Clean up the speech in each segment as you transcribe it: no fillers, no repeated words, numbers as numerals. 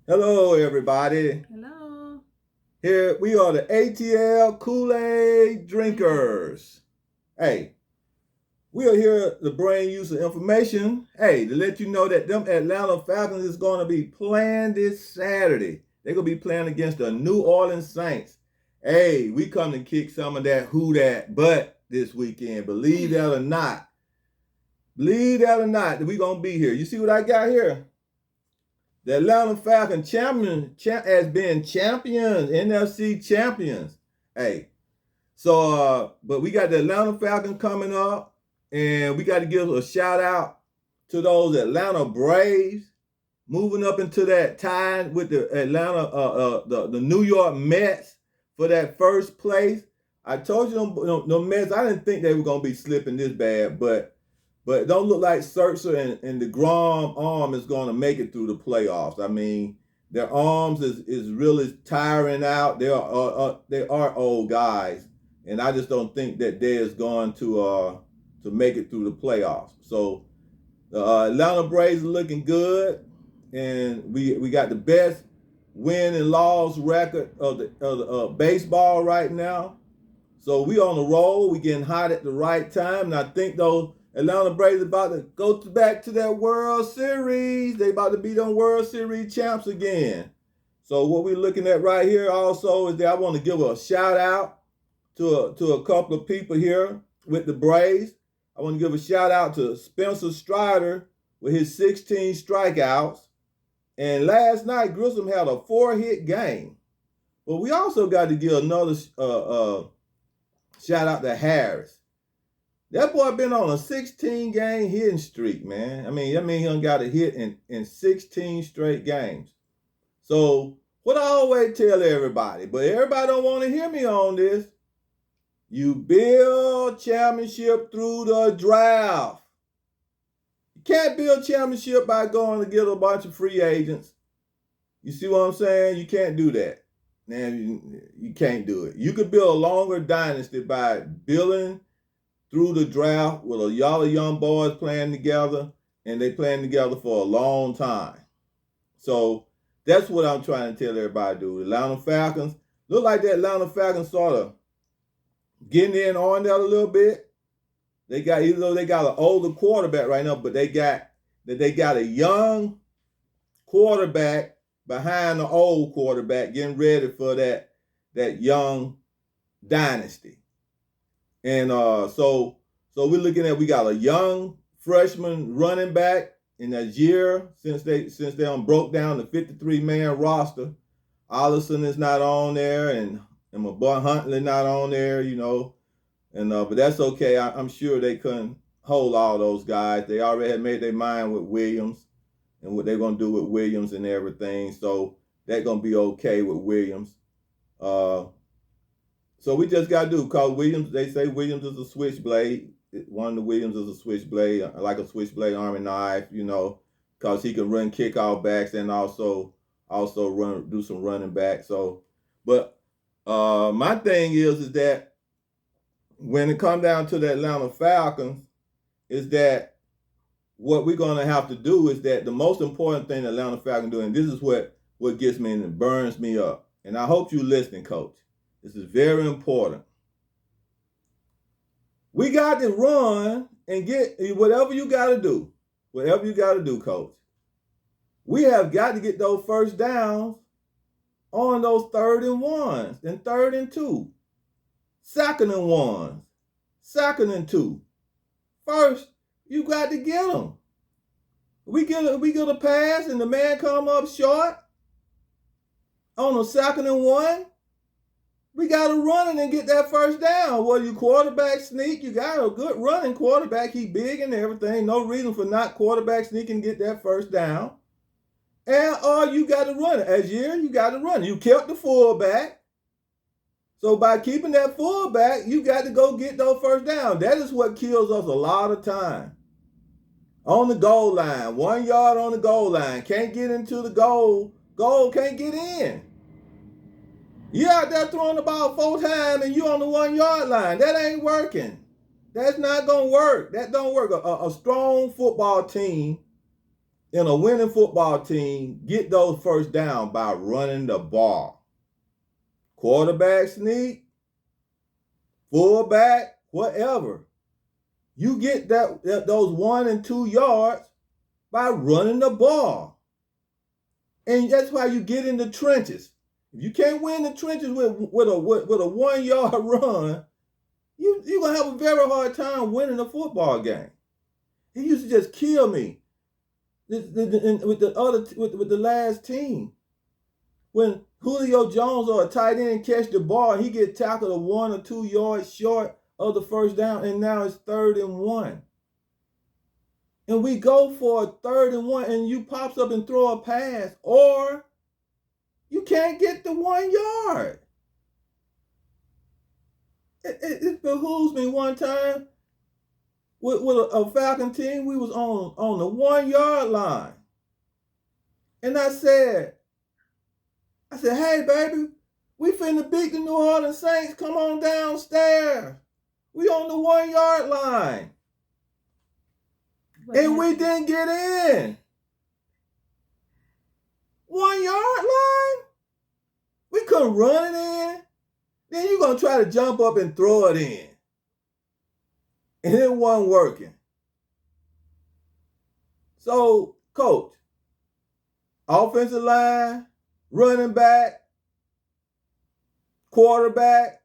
Hello, everybody. Hello. Here we are, the ATL Kool-Aid drinkers. Hey, we are here to bring you some information. Hey, to let you know that them Atlanta Falcons is going to be playing this Saturday. They're going to be playing against the New Orleans Saints. Hey, we come to kick some of that who that butt this weekend. Believe that or not. Believe that or not, that we going to be here. You see what I got here? The Atlanta Falcons has been champions, NFC champions. Hey, but we got the Atlanta Falcons coming up, and we got to give a shout out to those Atlanta Braves moving up into that tie with the the New York Mets for that first place. I told you the Mets. I didn't think they were gonna be slipping this bad, but it don't look like Scherzer and the Grom arm is going to make it through the playoffs. I mean, their arms is really tiring out. They are old guys, and I just don't think that they is going to make it through the playoffs. So the Atlanta Braves are looking good, and we got the best win and loss record of the baseball right now. So we on the roll. We getting hot at the right time, and I think those Atlanta Braves about to go back to that World Series. They about to be them World Series champs again. So what we're looking at right here also is that I want to give a shout out to a couple of people here with the Braves. I want to give a shout out to Spencer Strider with his 16 strikeouts. And last night, Grissom had a 4-hit game. But we also got to give another shout out to Harris. That boy been on a 16-game hitting streak, man. I mean he done got a hit in 16 straight games. So what I always tell everybody, but everybody don't want to hear me on this. You build championship through the draft. You can't build championship by going to get a bunch of free agents. You see what I'm saying? You can't do that. Man, you can't do it. You could build a longer dynasty by building through the draft with a lot of young boys playing together, and they playing together for a long time. So that's what I'm trying to tell everybody to do. The Atlanta Falcons look like that Atlanta Falcons sort of getting in on that a little bit. They got, even though they got an older quarterback right now, but they got a young quarterback behind the old quarterback, getting ready for that young dynasty. And so we're looking at, we got a young freshman running back in that year since they broke down the 53-man roster. Allison is not on there, and my boy Huntley not on there, and but that's okay. I'm sure they couldn't hold all those guys. They already had made their mind with Williams and what they're gonna do with Williams and everything. So they're gonna be okay with Williams. Uh, so we just got to do, because Williams, they say Williams is a switchblade. One of the Williams is a switchblade, like a switchblade army knife, because he can run kickoff backs and also do some running back. So, but my thing is that when it comes down to the Atlanta Falcons, is that what we're going to have to do is that the most important thing the Atlanta Falcons do, and this is what gets me and it burns me up. And I hope you're listening, Coach. This is very important. We got to run and get whatever you got to do. Whatever you got to do, Coach. We have got to get those first downs on those 3rd and 1s and 3rd and 2. 2nd and 1s. 2nd and 2. First, you got to get them. We get a pass and the man come up short on a 2nd and 1. We got to run it and get that first down. Well, you quarterback sneak. You got a good running quarterback. He big and everything. No reason for not quarterback sneaking and get that first down. And you got to run it. As you got to run it. You kept the fullback. So by keeping that fullback, you got to go get those first down. That is what kills us a lot of time. On the goal line. 1 yard on the goal line. Can't get into the goal. Goal can't get in. You out there throwing the ball 4 times and you on the 1 yard line. That ain't working. That's not gonna work. That don't work. A strong football team in a winning football team get those first down by running the ball. Quarterback sneak, fullback, whatever. You get those 1 and 2 yards by running the ball. And that's why you get in the trenches. If you can't win the trenches with a 1 yard run, you're going to have a very hard time winning a football game. He used to just kill me with the last team. When Julio Jones or a tight end catch the ball, he get tackled 1 or 2 yards short of the first down, and now it's 3rd and 1. And we go for a 3rd and 1, and you pops up and throw a pass, or you can't get the 1 yard. It behooves me one time with a Falcon team. We was on the 1 yard line. And I said, hey, baby, we finna beat the New Orleans Saints. Come on downstairs. We on the 1 yard line. And we didn't get in. 1 yard line? We couldn't run it in. Then you're going to try to jump up and throw it in. And it wasn't working. So, coach, offensive line, running back, quarterback,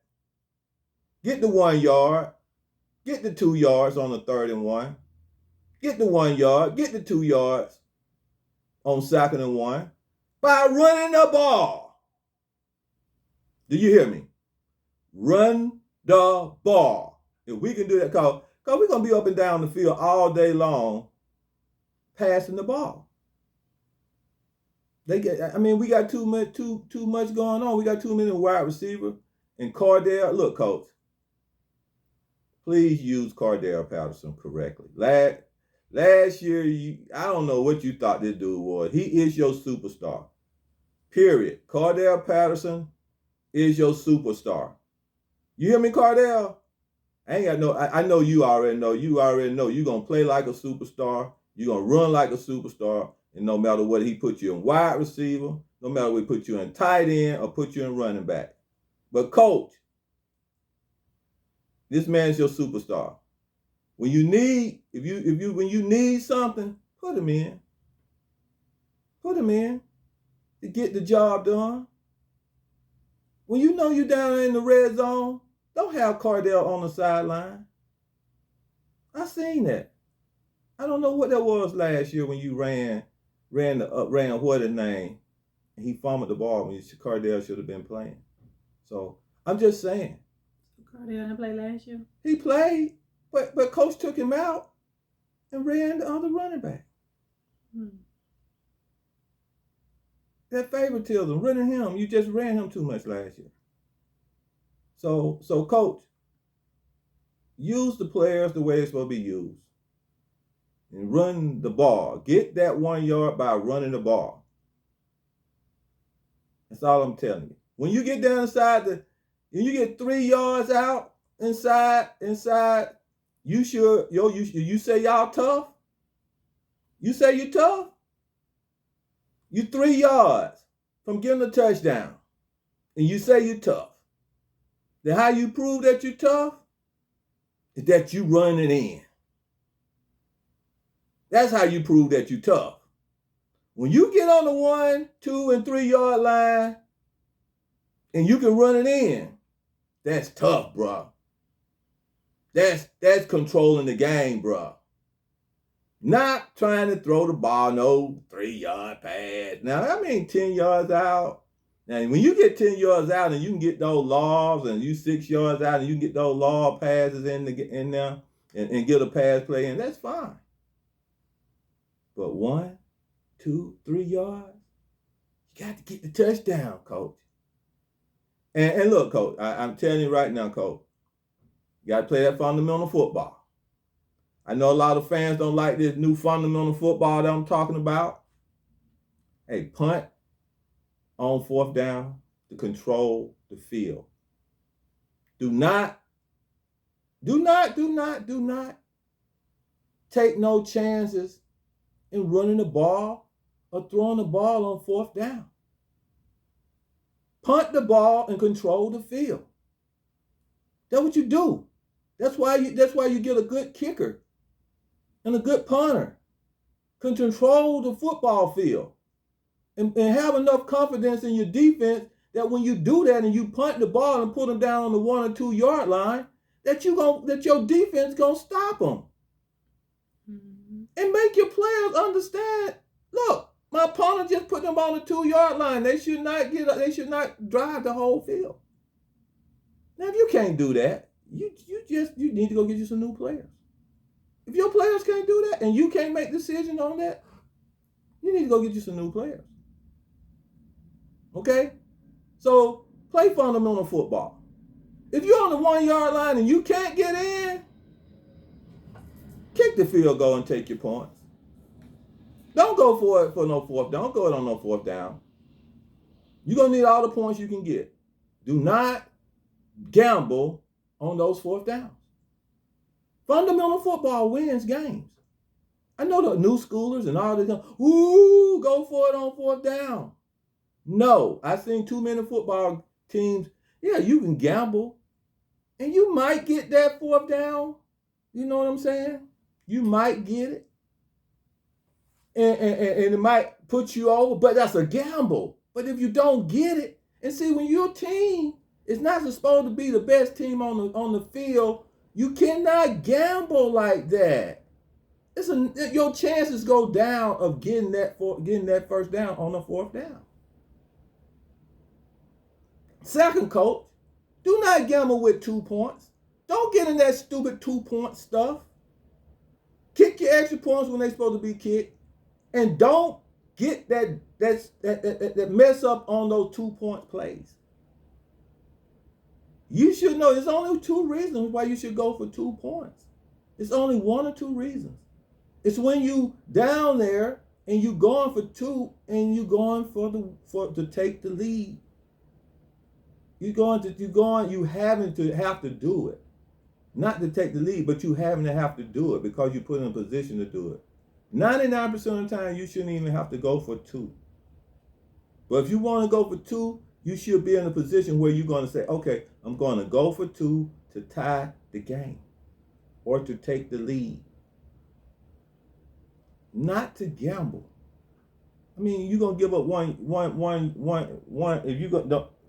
get the 1 yard, get the 2 yards on the 3rd and 1, get the 1 yard, get the 2 yards on 2nd and 1 by running the ball. Do you hear me? Run the ball. If we can do that, because we're going to be up and down the field all day long passing the ball. We got too much going on. We got too many wide receivers. And Cordell, look, coach, please use Cordell Patterson correctly. Last year, I don't know what you thought this dude was. He is your superstar. Period. Cordell Patterson is your superstar. You hear me, Cordell? I know you already know. You already know you're going to play like a superstar. You're going to run like a superstar. And no matter what he put you in wide receiver, no matter what he put you in tight end or put you in running back. But coach, this man's your superstar. When you need, when you need something, put him in. Put him in to get the job done. When you know you're down in the red zone, don't have Cordell on the sideline. I seen that. I don't know what that was last year when you ran what his name, and he fumbled the ball when Cordell should have been playing. So I'm just saying. Cordell didn't play last year? He played, but coach took him out and ran the other running back. That favoritism, running him, you just ran him too much last year. So coach, use the players the way it's supposed to be used. And run the ball. Get that 1 yard by running the ball. That's all I'm telling you. When you get down inside when you get 3 yards out inside, you say y'all tough? You say you tough? You 3 yards from getting a touchdown. And you say you tough. Then how you prove that you tough? Is that you run it in. That's how you prove that you tough. When you get on the 1, 2, and 3 yard line and you can run it in, that's tough, bro. That's controlling the game, bro. Not trying to throw the ball, no 3 yard pass. Now, 10 yards out. Now, when you get 10 yards out and you can get those lobs, and you 6 yards out and you can get those lob passes in there and get a pass play in, that's fine. But 1, 2, 3 yards, you got to get the touchdown, coach. And look, coach, I'm telling you right now, coach, you got to play that fundamental football. I know a lot of fans don't like this new fundamental football that I'm talking about. Hey, punt on 4th down to control the field. Do not take no chances in running the ball or throwing the ball on fourth down. Punt the ball and control the field. That's what you do. That's why you get a good kicker and a good punter. Can control the football field and have enough confidence in your defense that when you do that and you punt the ball and put them down on the 1 or 2 yard line, that your defense gonna stop them. Mm-hmm. And make your players understand. Look, my opponent just put them on the 2 yard line. They should not drive the whole field. Now, if you can't do that, you need to go get you some new players. If your players can't do that and you can't make decisions on that, you need to go get you some new players. Okay? So play fundamental football. If you're on the 1 yard line and you can't get in, kick the field goal and take your points. Don't go for it for no fourth down. Don't go it on no fourth down. You're going to need all the points you can get. Do not gamble on those fourth downs. Fundamental football wins games. I know the new schoolers and all this, go for it on fourth down. No, I've seen too many football teams, you can gamble and you might get that fourth down. You know what I'm saying? You might get it. And it might put you over, but that's a gamble. But if you don't get it, and see, when your team is not supposed to be the best team on the field, you cannot gamble like that. Your chances go down of getting that first down on the fourth down. Second, coach, do not gamble with 2 points. Don't get in that stupid 2-point stuff. Kick your extra points when they're supposed to be kicked, and don't get that mess up on those 2-point plays. You should know there's only 2 reasons why you should go for 2 points. It's only 1 or 2 reasons. It's when you down there and you going for 2 and you going to take the lead. You having to have to do it. Not to take the lead, but you having to have to do it because you put in a position to do it. 99% of the time, you shouldn't even have to go for 2. But if you want to go for 2, you should be in a position where you're going to say, okay, I'm going to go for 2 to tie the game or to take the lead. Not to gamble. I mean, you're going to give up one.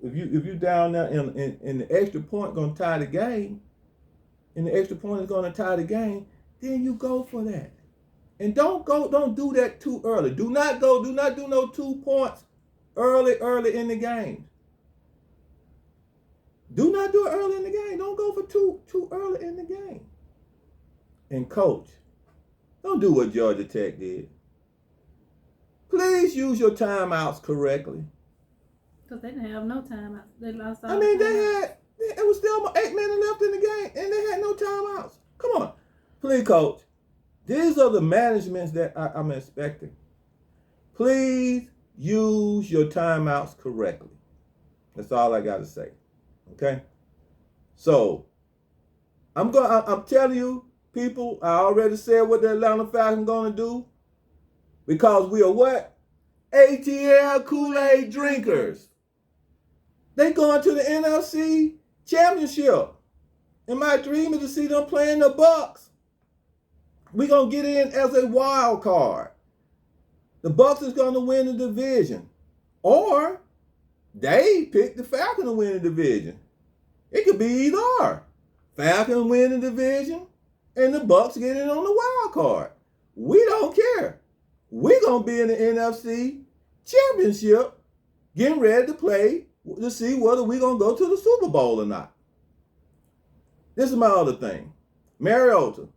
If you down there and the extra point going to tie the game, and the extra point is going to tie the game, then you go for that. And don't do that too early. Do not do no 2 points early in the game. Do not do it early in the game. Don't go for too early in the game. And coach, don't do what Georgia Tech did. Please use your timeouts correctly. Because they didn't have no timeouts. They lost all it was still 8 minutes left in the game, and they had no timeouts. Come on. Please, coach. These are the managements that I'm expecting. Please use your timeouts correctly. That's all I got to say. Okay? So, I'm telling you, people, I already said what the Atlanta Falcons going to do. Because we are what? ATL Kool-Aid drinkers. They going to the NFC Championship. And my dream is to see them playing the Bucks. We're going to get in as a wild card. The Bucks is going to win the division. Or they pick the Falcons to win the division. It could be either or. Falcons win the division and the Bucks get in on the wild card. We don't care. We're going to be in the NFC Championship getting ready to play to see whether we're going to go to the Super Bowl or not. This is my other thing. Mariota.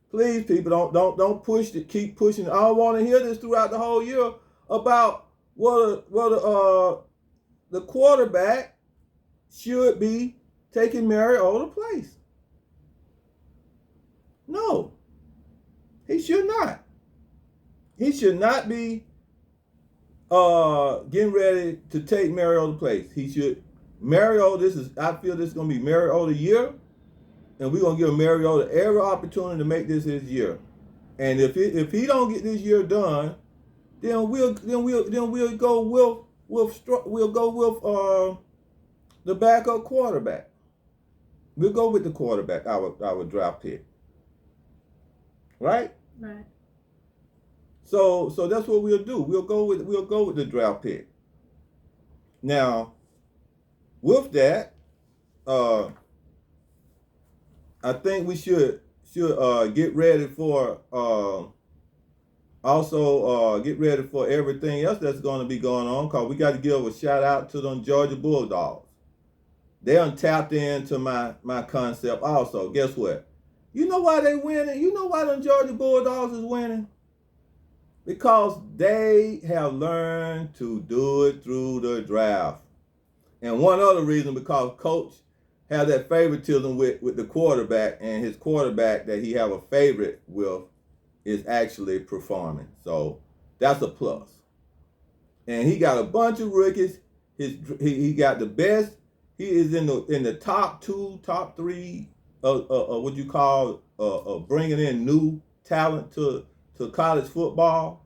Please, people, don't push it. Keep pushing. I don't want to hear this throughout the whole year about whether the quarterback should be taking Mariota's place. No, he should not. He should not be getting ready to take Mariota's place. He should. I feel this is going to be Mariota's year, and we're going to give Mariota every opportunity to make this his year. And if he don't get this year done, then we'll go with the backup quarterback. We'll go with the quarterback, our draft pick. Right? Right. So that's what we'll do. We'll go with the draft pick. Now, with that, I think we should get ready for get ready for everything else that's going to be going on, because we got to give a shout out to them Georgia Bulldogs. They tapped into my concept also. Guess what? You know why they winning? You know why them Georgia Bulldogs is winning? Because they have learned to do it through the draft. And one other reason, because Coach had that favoritism with the quarterback, and his quarterback that he have a favorite with is actually performing. So that's a plus. And he got a bunch of rookies. He got the best. He is in the top 2, top 3. What you call bringing in new talent to college football.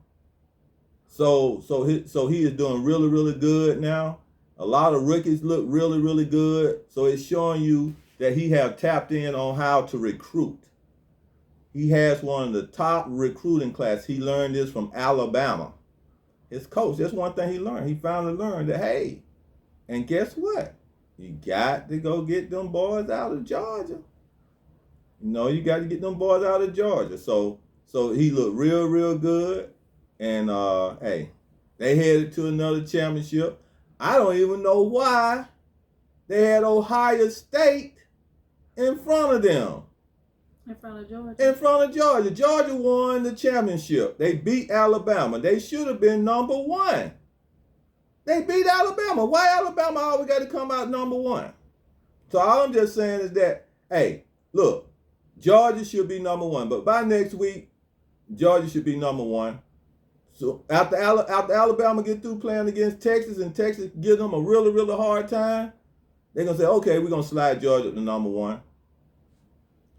So he is doing really, really good now. A lot of rookies look really, really good. So it's showing you that he have tapped in on how to recruit. He has one of the top recruiting class. He learned this from Alabama. His coach, that's one thing he learned. He finally learned that, hey, and guess what? You got to go get them boys out of Georgia. You got to get them boys out of Georgia. So he looked real, real good. And, hey, they headed to another championship. I don't even know why they had Ohio State in front of them. In front of Georgia. In front of Georgia. Georgia won the championship. They beat Alabama. They should have been number 1. They beat Alabama. Why Alabama always got to come out number 1? So all I'm just saying is that, hey, look, Georgia should be number 1. But by next week, Georgia should be number 1. So after Alabama get through playing against Texas, and Texas give them a really, really hard time, they're going to say, okay, we're going to slide Georgia to number 1.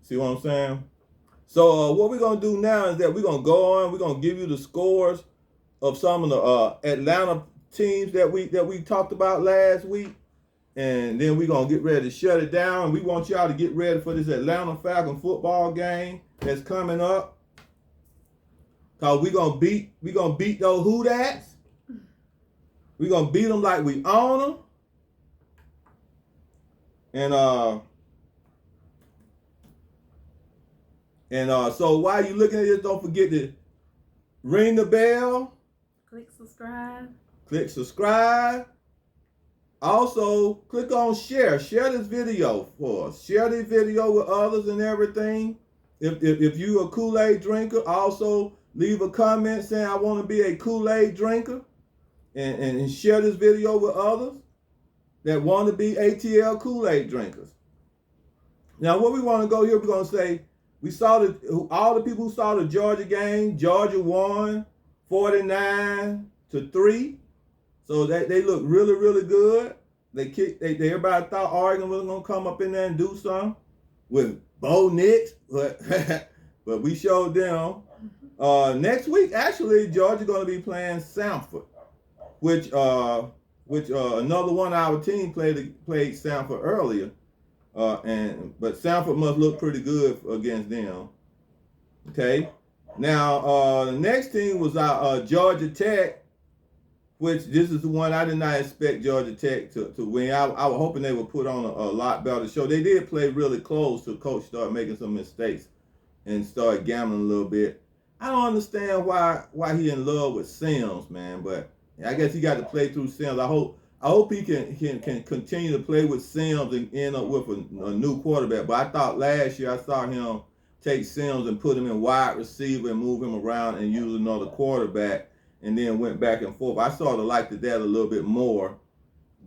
See what I'm saying? So what we're going to do now is that we're going to go on. We're going to give you the scores of some of the Atlanta teams that we talked about last week. And then we're going to get ready to shut it down. And we want y'all to get ready for this Atlanta Falcons football game that's coming up. Because we're going to beat those Hoodats. We're going to beat them like we own them. And so while you're looking at this, don't forget to ring the bell. Click subscribe. Click subscribe. Also, click on share. Share this video for us. Share this video with others and everything. If you a Kool-Aid drinker, also leave a comment saying I want to be a Kool-Aid drinker. And share this video with others that want to be ATL Kool-Aid drinkers. Now, what we want to go here, we're going to say, we saw all the people who saw the Georgia game. Georgia won 49-3. So they look really, really good. Everybody thought Oregon was gonna come up in there and do something with Bo Nix, but but we showed them. Next week, actually, Georgia gonna be playing Samford, which another one of our team played Samford earlier. But Samford must look pretty good against them. Okay. Now the next team was our Georgia Tech, which this is the one I did not expect Georgia Tech to win. I was hoping they would put on a lot better show. They did play really close till Coach started making some mistakes and started gambling a little bit. I don't understand why he in love with Sims, man, but I guess he got to play through Sims. I hope he can continue to play with Sims and end up with a new quarterback. But I thought last year I saw him take Sims and put him in wide receiver and move him around and use another quarterback, and then went back and forth. I sort of liked that a little bit more.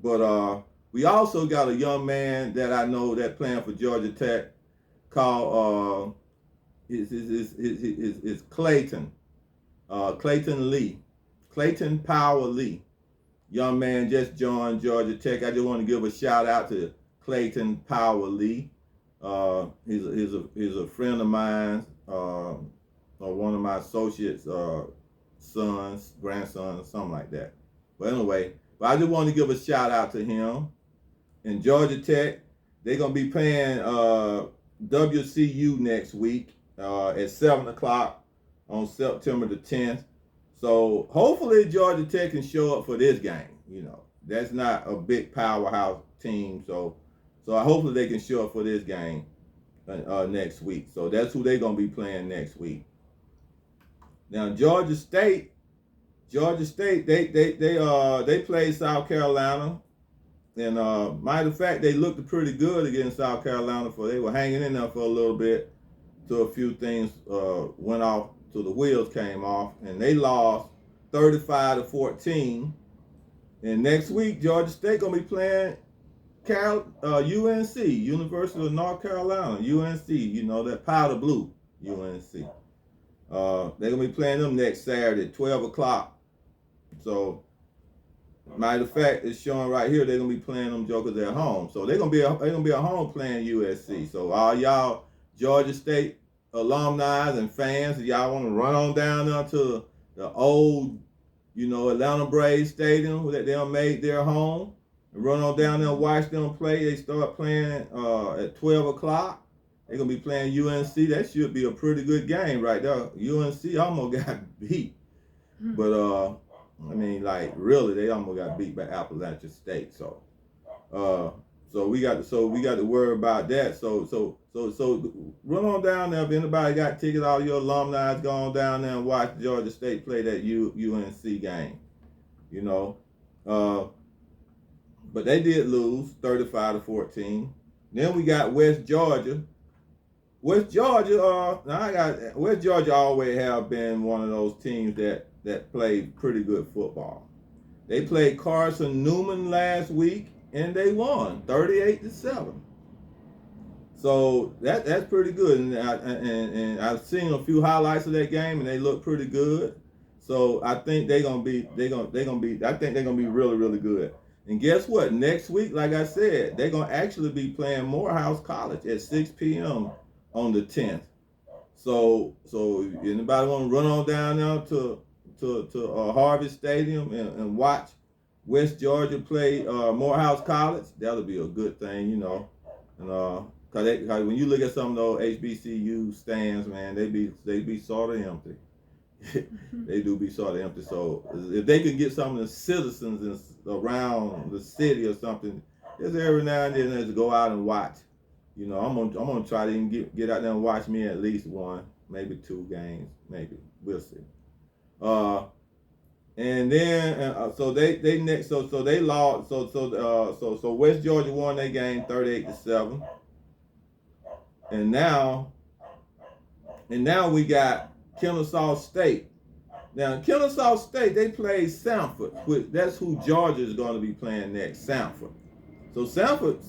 But we also got a young man that I know that playing for Georgia Tech called is Clayton. Clayton Lee. Clayton Power Lee. Young man just joined Georgia Tech. I just want to give a shout out to Clayton Power Lee. He's a friend of mine. or one of my associates' sons, grandsons, something like that. But anyway, but I just want to give a shout out to him. And Georgia Tech, they're gonna be playing WCU next week at 7 o'clock on September the 10th. So hopefully Georgia Tech can show up for this game. You know, that's not a big powerhouse team, so hopefully they can show up for this game next week. So that's who they're gonna be playing next week. Now Georgia State, they played South Carolina. And matter of fact, they looked pretty good against South Carolina. They were hanging in there for a little bit till a few things went off, till the wheels came off, and they lost 35-14. And next week, Georgia State gonna be playing UNC, University of North Carolina, UNC. You know, that powder blue UNC. They're gonna be playing them next Saturday at 12 o'clock. So, matter of fact, it's showing right here they're gonna be playing them jokers at home. So they're gonna be at home playing USC. So all y'all Georgia State alumni and fans, if y'all want to run on down there to the old, Atlanta Braves Stadium that they made their home, and run on down there and watch them play. They start playing at 12 o'clock. They're gonna be playing UNC. That should be a pretty good game right there. UNC almost got beat, but I mean, like, really, they almost got beat by Appalachian State. So we got to worry about that. So run on down there. If anybody got tickets, all your alumni, go on down there and watch Georgia State play that UNC game. But they did lose 35-14. Then we got West Georgia. West Georgia always have been one of those teams that played pretty good football. They played Carson Newman last week and they won 38-7. So that's pretty good. And I've seen a few highlights of that game and they look pretty good. So I think they're gonna be really, really good. And guess what? Next week, like I said, they're gonna actually be playing Morehouse College at 6 p.m. on the 10th. So anybody want to run on down there to Harvey Stadium and watch West Georgia play Morehouse College? That'll be a good thing, And cause when you look at some of those HBCU stands, man, they be sort of empty. They do be sort of empty. So if they could get some of the citizens around the city or something, just every now and then, just go out and watch. I'm gonna try to even get out there and watch me at least one, maybe two games, maybe. We'll see. And then so they lost. So West Georgia won their game 38-7. And now we got Kennesaw State. Now Kennesaw State, they played Sanford. That's who Georgia is going to be playing next, Sanford. So Sanford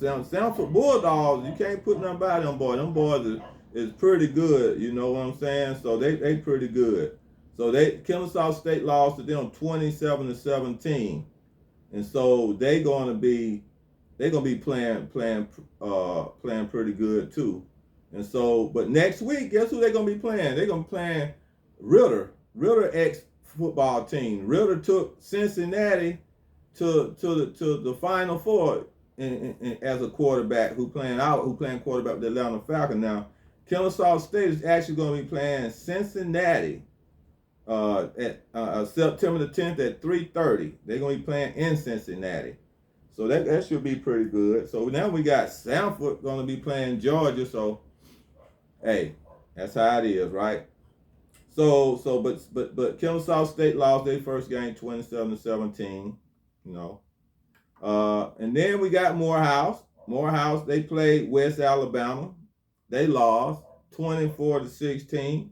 Bulldogs, you can't put nothing by them boys. Them boys is pretty good. You know what I'm saying? So they pretty good. So Kennesaw State lost to them 27-17, and so they're gonna be playing pretty good too. And so, but next week, guess who they're gonna be playing? They're gonna be playing Ritter ex football team. Ritter took Cincinnati to the Final Four as a quarterback who playing quarterback with the Atlanta Falcons. Now, Kennesaw State is actually going to be playing Cincinnati at September the 10th at 3:30. They're going to be playing in Cincinnati. So that should be pretty good. So now we got Sanford going to be playing Georgia. So, hey, that's how it is, right? But Kennesaw State lost their first game 27-17, and then we got Morehouse. Morehouse, they played West Alabama. They lost 24-16.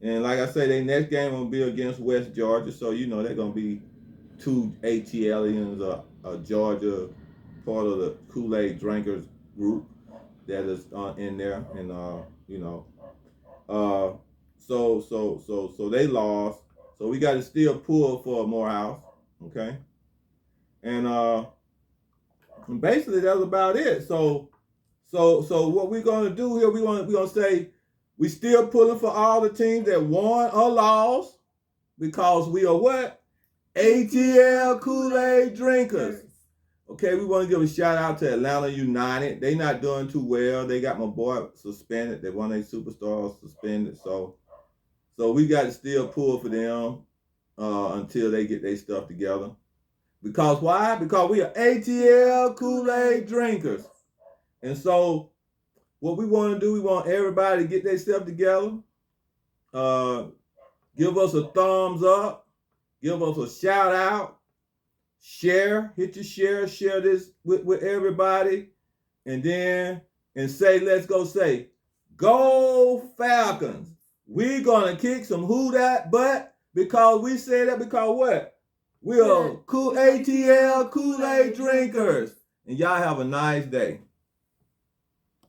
And like I say, their next game will be against West Georgia. So, they're going to be two ATLians, a Georgia part of the Kool-Aid drinkers group that is in there. And, so they lost. So we got to still pull for Morehouse. Okay. And basically that's about it. So what we're gonna do here, we're gonna say We still pulling for all the teams that won or lost because we are what? ATL Kool-Aid drinkers. Okay, we want to give a shout out to Atlanta United. They not doing too well. They got my boy suspended. They one of their superstars suspended. So we got to still pull for them until they get their stuff together. Because why? Because we are ATL Kool-Aid drinkers. And so what we want to do, we want everybody to get their stuff together. Give us a thumbs up. Give us a shout out. Share, hit your share this with everybody. And then, let's go say, go Falcons. We're going to kick some who that butt because we say that because what? We are cool ATL Kool-Aid drinkers. And y'all have a nice day.